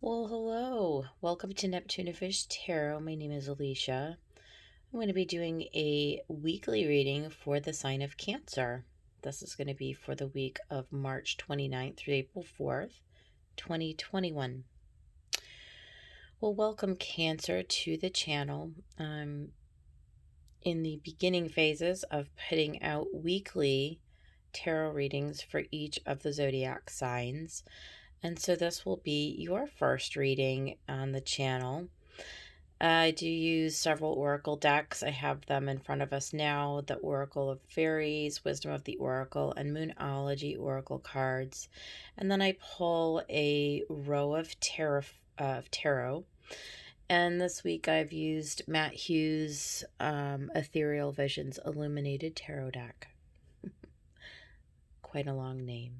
Well, hello. Welcome to Neptunifish Tarot. My name is Alicia. I'm going to be doing a weekly reading for the sign of Cancer. This is going to be for the week of March 29th through April 4th, 2021. Well, welcome Cancer to the channel. I'm in the beginning phases of putting out weekly tarot readings for each of the zodiac signs. And so this will be your first reading on the channel. I do use several oracle decks. I have them in front of us now. The Oracle of Fairies, Wisdom of the Oracle, and Moonology Oracle cards. And then I pull a row of tarot. And this week I've used Matt Hughes' Ethereal Visions Illuminated Tarot deck. Quite a long name.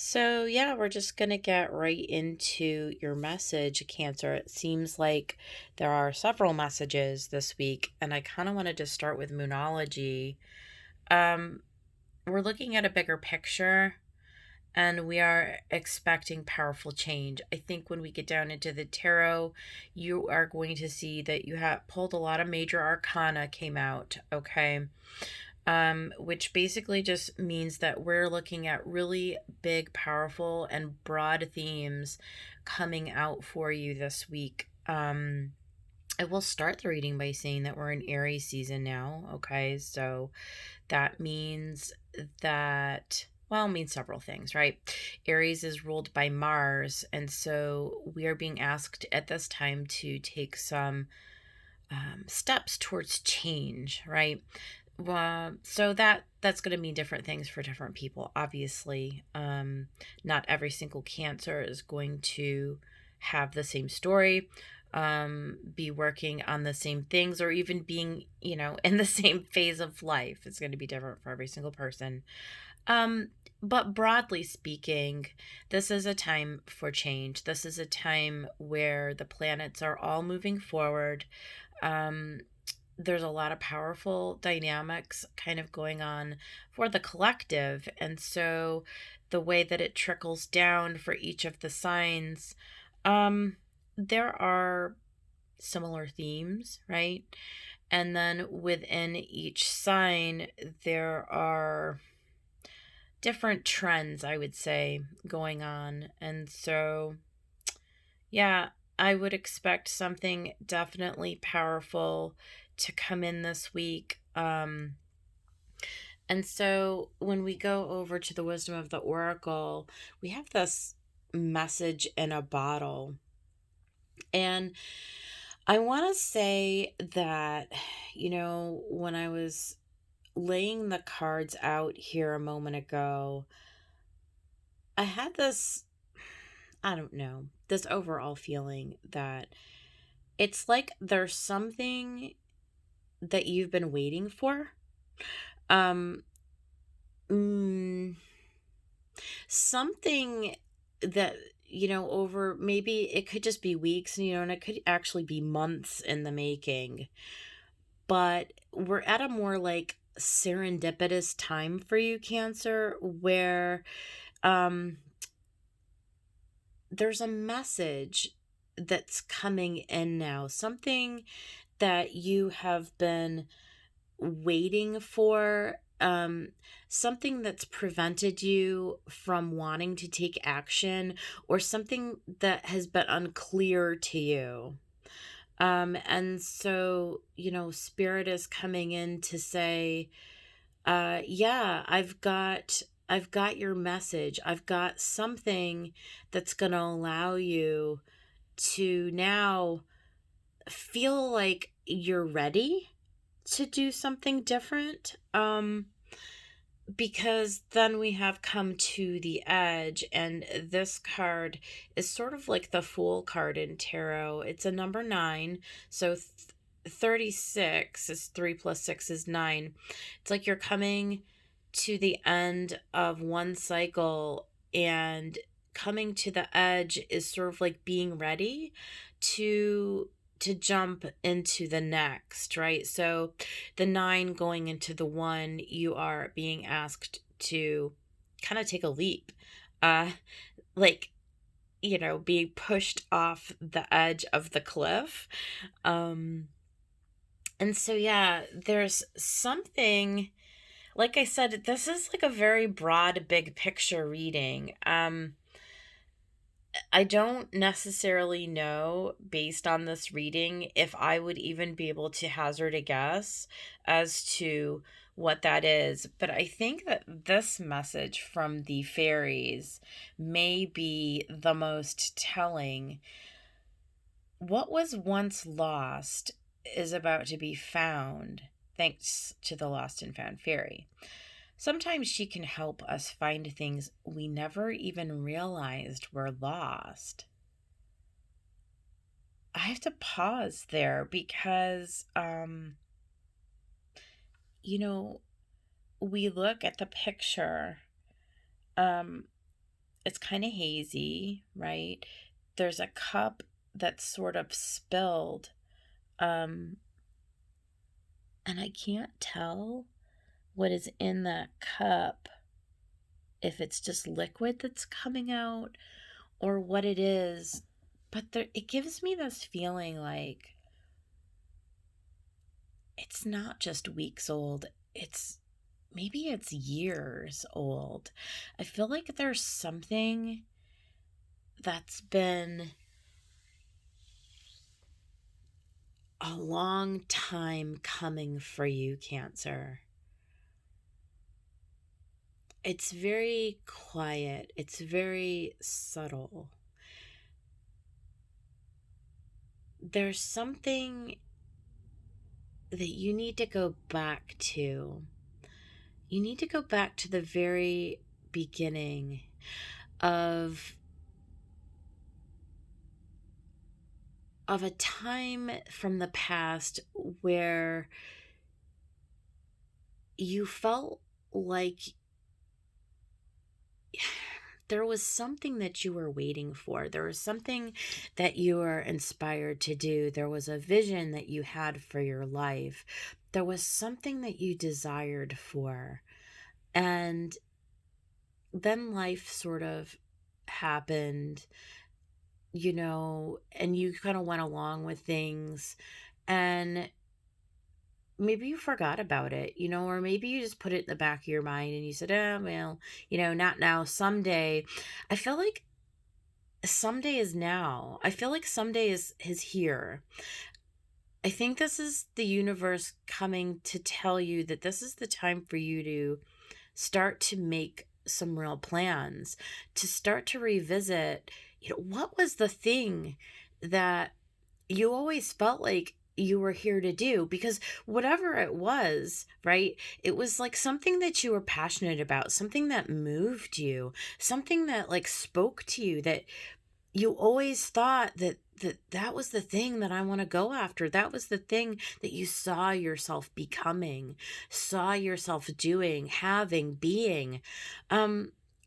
So, yeah, we're just going to get right into your message, Cancer. It seems like there are several messages this week, and I kind of wanted to start with Moonology. We're looking at a bigger picture, and we are expecting powerful change. I think when we get down into the tarot, you are going to see that you have pulled a lot of major arcana came out, okay? Which basically just means that we're looking at really big, powerful, and broad themes coming out for you this week. I will start the reading by saying that we're in Aries season now, okay? So that means that, well, it means several things, right? Aries is ruled by Mars, and so we are being asked at this time to take some steps towards change, right? So that's going to mean different things for different people. Obviously, not every single Cancer is going to have the same story, be working on the same things, or even being, in the same phase of life. It's going to be different for every single person. But broadly speaking, this is a time for change. This is a time where the planets are all moving forward. There's a lot of powerful dynamics kind of going on for the collective. And so the way that it trickles down for each of the signs, there are similar themes, right? And then within each sign, there are different trends, I would say, going on. And so, yeah, I would expect something definitely powerful to come in this week. And so when we go over to the Wisdom of the Oracle, we have this message in a bottle. And I want to say that, when I was laying the cards out here a moment ago, I had this, I don't know, this overall feeling that it's like there's something that you've been waiting for. Um, mm, Something that, over maybe it could just be weeks, and it could actually be months in the making. But we're at a more like serendipitous time for you, Cancer, where um there's a message that's coming in now, something that you have been waiting for, something that's prevented you from wanting to take action, or something that has been unclear to you. And so, Spirit is coming in to say, yeah, I've got your message. I've got something that's going to allow you to now feel like you're ready to do something different. Because then we have come to the edge, and this card is sort of like the Fool card in tarot. It's a number 9, so 36 is 3 plus 6 is 9. It's like you're coming to the end of one cycle, and coming to the edge is sort of like being ready to jump into the next, right? So the 9 going into the 1, you are being asked to kind of take a leap. Like being pushed off the edge of the cliff. Um, and so, yeah, there's something, like I said, this is like a very broad, big picture reading. I don't necessarily know, based on this reading, if I would even be able to hazard a guess as to what that is. But I think that this message from the fairies may be the most telling. What was once lost is about to be found, thanks to the Lost and Found Fairy. Sometimes she can help us find things we never even realized were lost. I have to pause there because, you know, we look at the picture. Um, it's kind of hazy, right? There's a cup that's sort of spilled. Um, and I can't tell what is in that cup, if it's just liquid that's coming out or what it is. But it gives me this feeling like it's not just weeks old, maybe it's years old. I feel like there's something that's been a long time coming for you, Cancer. It's very quiet, it's very subtle. There's something that you need to go back to. You need to go back to the very beginning of a time from the past where you felt like there was something that you were waiting for. There was something that you were inspired to do. There was a vision that you had for your life. There was something that you desired for. And then life sort of happened, and you kind of went along with things. And maybe you forgot about it, or maybe you just put it in the back of your mind and you said, oh, well, not now, someday. I feel like someday is now. I feel like someday is here. I think this is the universe coming to tell you that this is the time for you to start to make some real plans, to start to revisit, what was the thing that you always felt like you were here to do? Because whatever it was, right, it was like something that you were passionate about, something that moved you, something that like spoke to you, that you always thought that was the thing that I want to go after. That was the thing that you saw yourself becoming, saw yourself doing, having, being.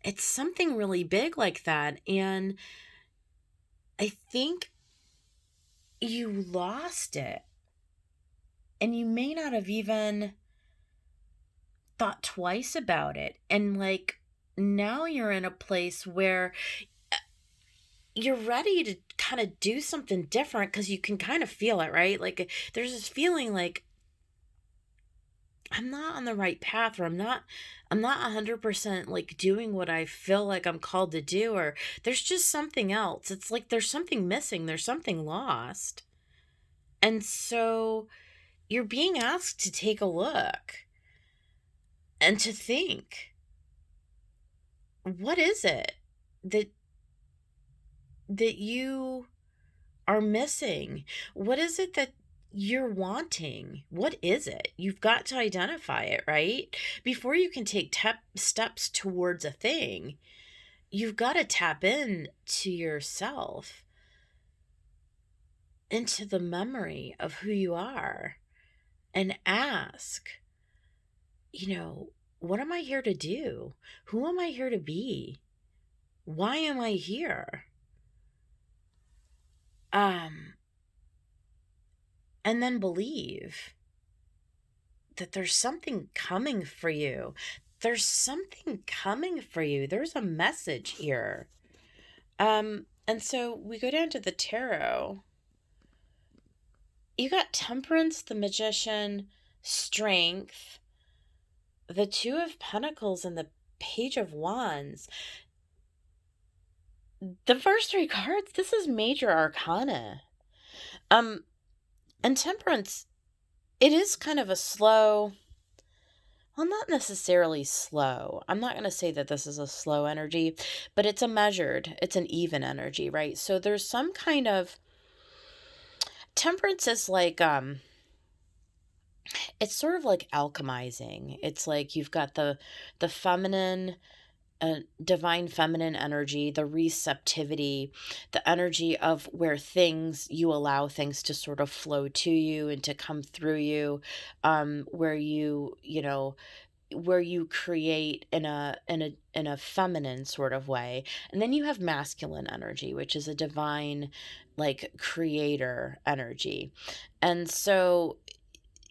It's something really big like that. And I think you lost it. And you may not have even thought twice about it. And like now you're in a place where you're ready to kind of do something different because you can kind of feel it, right? Like there's this feeling like I'm not on the right path, or I'm not 100% like doing what I feel like I'm called to do, or there's just something else. It's like there's something missing, there's something lost. And so you're being asked to take a look and to think, what is it that you are missing? What is it that you're wanting? What is it? You've got to identify it, right? Before you can take steps towards a thing, you've got to tap in to yourself, into the memory of who you are, and ask, what am I here to do? Who am I here to be? Why am I here? Um, and then believe that there's something coming for you. There's something coming for you. There's a message here. And so we go down to the tarot. You got Temperance, the Magician, Strength, the Two of Pentacles, and the Page of Wands. The first three cards, this is major arcana. And Temperance, it is kind of a slow, well, not necessarily slow. I'm not going to say that this is a slow energy, but it's it's an even energy, right? So there's some kind of Temperance is like it's sort of like alchemizing. It's like you've got the feminine, divine feminine energy, the receptivity, the energy of where things, you allow things to sort of flow to you and to come through you, where you know, where you create in a feminine sort of way. And then you have masculine energy, which is a divine, like, creator energy. And so,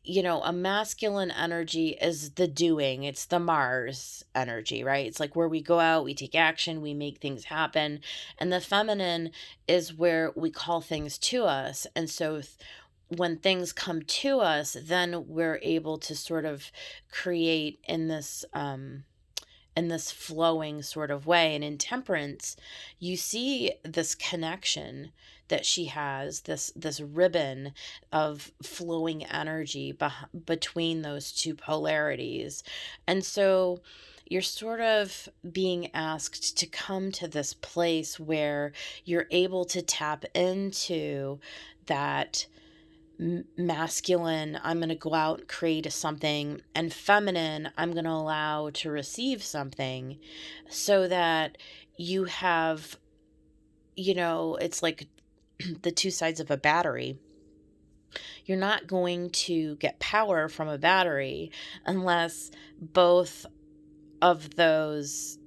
a masculine energy is the doing. It's the Mars energy, right? It's like where we go out, we take action, we make things happen. And the feminine is where we call things to us. And so when things come to us, then we're able to sort of create in this flowing sort of way. And in Temperance, you see this connection that she has, this ribbon of flowing energy between those two polarities. And so you're sort of being asked to come to this place where you're able to tap into that masculine, I'm going to go out and create something, and feminine, I'm going to allow to receive something, so that you have, it's like the two sides of a battery. You're not going to get power from a battery unless both of those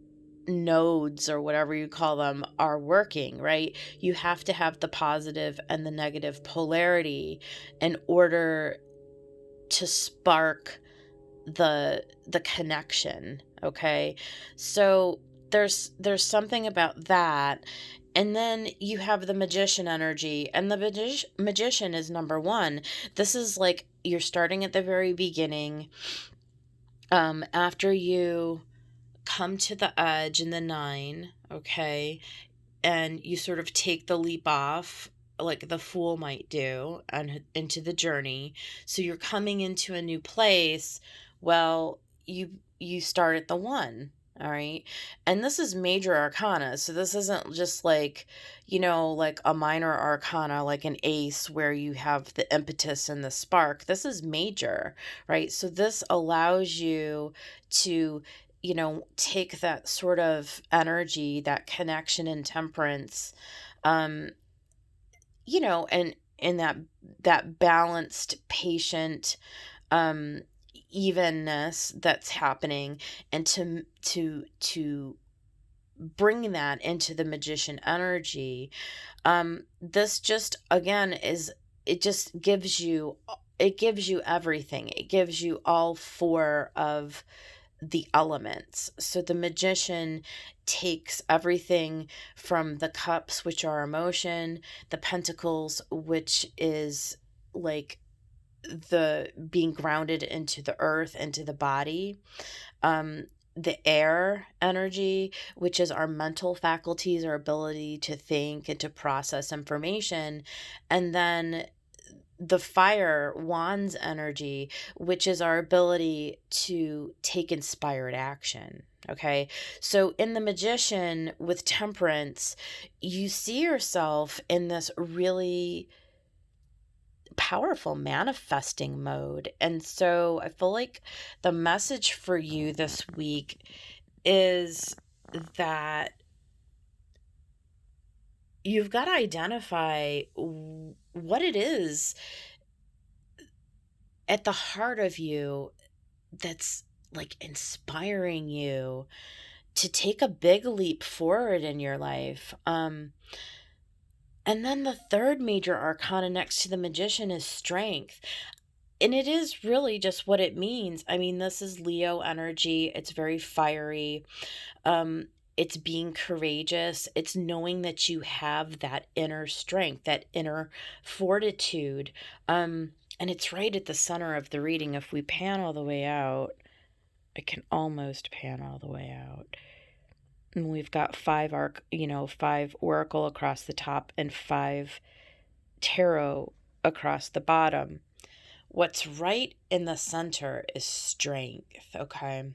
nodes, or whatever you call them, are working, right? You have to have the positive and the negative polarity in order to spark the connection. Okay, so there's something about that. And then you have the Magician energy, and the magician is number one. This is like you're starting at the very beginning, after you come to the edge in the 9, okay, and you sort of take the leap off like the Fool might do, and into the journey. So you're coming into a new place. Well, you start at the 1. All right. And this is major arcana. So this isn't just like, like a minor arcana, like an ace where you have the impetus and the spark. This is major, right? So this allows you to, take that sort of energy, that connection and Temperance, um, and in that balanced, patient, um, evenness that's happening, and to bring that into the Magician energy. This just, again, is, it just gives you, it gives you everything. It gives you all 4 of the elements. So the Magician takes everything from the Cups, which are emotion, the Pentacles, which is like the being grounded into the earth, into the body, the air energy, which is our mental faculties, our ability to think and to process information, and then the fire, Wands energy, which is our ability to take inspired action. Okay. So in the Magician with Temperance, you see yourself in this really powerful manifesting mode. And so I feel like the message for you this week is that you've got to identify what it is at the heart of you that's like inspiring you to take a big leap forward in your life. And then the third major arcana next to the Magician is Strength. And it is really just what it means. I mean, this is Leo energy. It's very fiery. It's being courageous. It's knowing that you have that inner strength, that inner fortitude. And it's right at the center of the reading. If we pan all the way out, I can almost pan all the way out. And we've got five oracle across the top and five tarot across the bottom. What's right in the center is strength, okay?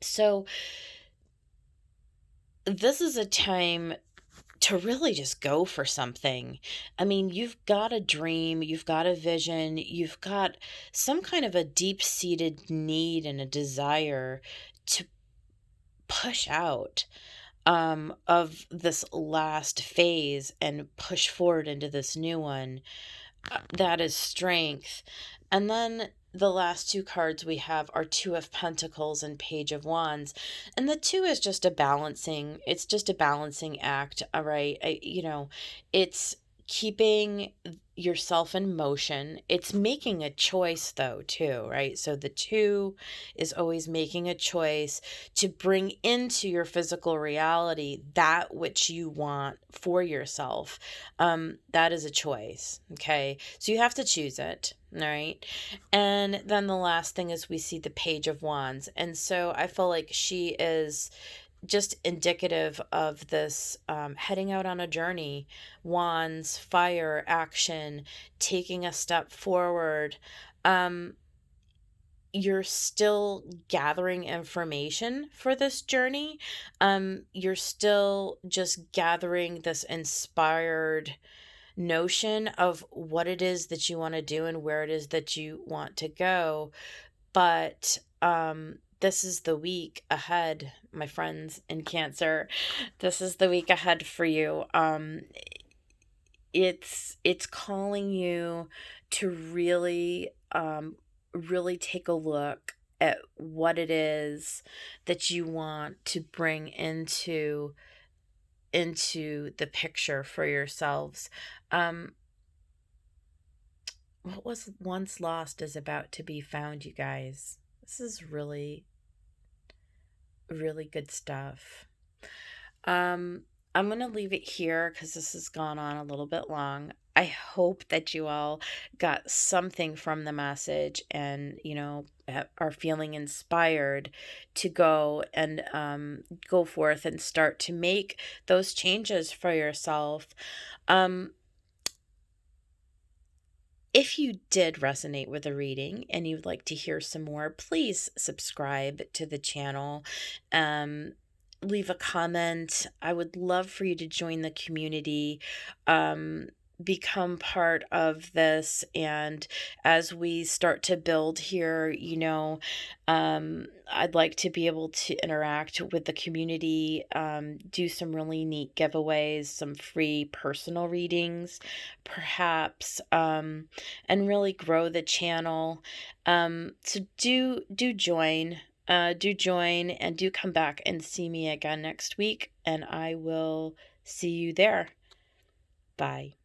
So this is a time to really just go for something. I mean, you've got a dream, you've got a vision, you've got some kind of a deep-seated need and a desire to push out of this last phase and push forward into this new one. That is strength. And then the last two cards we have are Two of Pentacles and Page of Wands. And the two is just it's just a balancing act, all right? It's keeping yourself in motion. It's making a choice though, too, right? So the two is always making a choice to bring into your physical reality that which you want for yourself. That is a choice. Okay. So you have to choose it. All right. And then the last thing is we see the Page of Wands. And so I feel like she is just indicative of this heading out on a journey, wands, fire, action, taking a step forward. Um, you're still gathering information for this journey. You're still just gathering this inspired notion of what it is that you want to do and where it is that you want to go. But this is the week ahead, my friends in Cancer. This is the week ahead for you. It's calling you to really take a look at what it is that you want to bring into the picture for yourselves. Um, what was once lost is about to be found, you guys. This is really, really good stuff. I'm going to leave it here because this has gone on a little bit long. I hope that you all got something from the message and, are feeling inspired to go and go forth and start to make those changes for yourself. If you did resonate with the reading and you'd like to hear some more, please subscribe to the channel. Leave a comment. I would love for you to join the community, become part of this. And as we start to build here, I'd like to be able to interact with the community, do some really neat giveaways, some free personal readings, perhaps, and really grow the channel. So do join. Do join and do come back and see me again next week, and I will see you there. Bye.